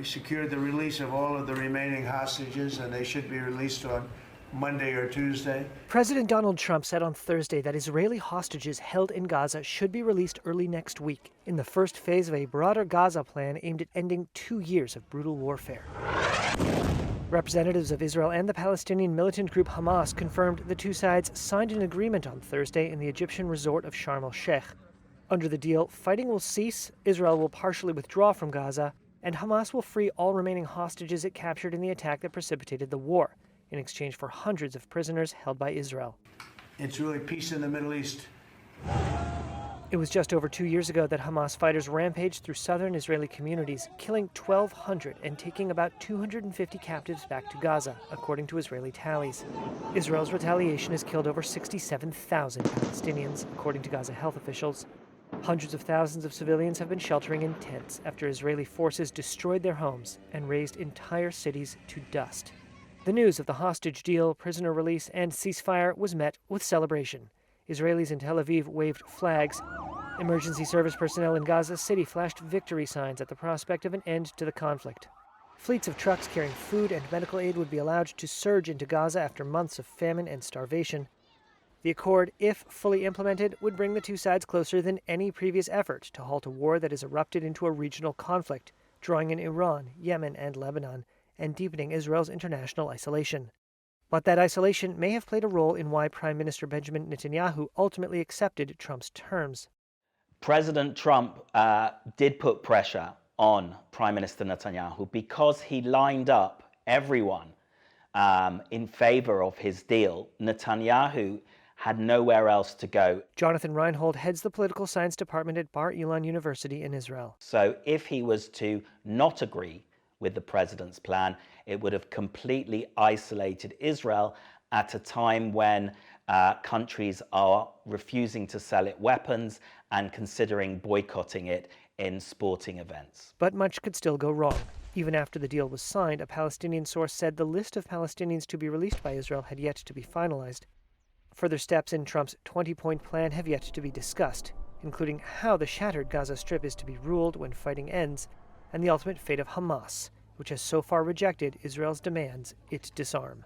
secured the release of all of the remaining hostages, and they should be released on Monday or Tuesday. President Donald Trump said on Thursday that Israeli hostages held in Gaza should be released early next week, in the first phase of a broader Gaza plan aimed at ending 2 years of brutal warfare. Representatives of Israel and the Palestinian militant group Hamas confirmed the two sides signed an agreement on Thursday in the Egyptian resort of Sharm el-Sheikh. Under the deal, fighting will cease, Israel will partially withdraw from Gaza, and Hamas will free all remaining hostages it captured in the attack that precipitated the war, in exchange for hundreds of prisoners held by Israel. It's really peace in the Middle East. It was just over 2 years ago that Hamas fighters rampaged through southern Israeli communities, killing 1,200 and taking about 250 captives back to Gaza, according to Israeli tallies. Israel's retaliation has killed over 67,000 Palestinians, according to Gaza health officials. Hundreds of thousands of civilians have been sheltering in tents after Israeli forces destroyed their homes and razed entire cities to dust. The news of the hostage deal, prisoner release, and ceasefire was met with celebration. Israelis in Tel Aviv waved flags. Emergency service personnel in Gaza City flashed victory signs at the prospect of an end to the conflict. Fleets of trucks carrying food and medical aid would be allowed to surge into Gaza after months of famine and starvation. The accord, if fully implemented, would bring the two sides closer than any previous effort to halt a war that has erupted into a regional conflict, drawing in Iran, Yemen, and Lebanon, and deepening Israel's international isolation. But that isolation may have played a role in why Prime Minister Benjamin Netanyahu ultimately accepted Trump's terms. President Trump did put pressure on Prime Minister Netanyahu because he lined up everyone in favor of his deal. Netanyahu had nowhere else to go. Jonathan Reinhold heads the political science department at Bar Ilan University in Israel. So if he was to not agree with the president's plan, it would have completely isolated Israel at a time when countries are refusing to sell it weapons and considering boycotting it in sporting events. But much could still go wrong. Even after the deal was signed, a Palestinian source said the list of Palestinians to be released by Israel had yet to be finalized. Further steps in Trump's 20-point plan have yet to be discussed, including how the shattered Gaza Strip is to be ruled when fighting ends, and the ultimate fate of Hamas, which has so far rejected Israel's demands it disarm.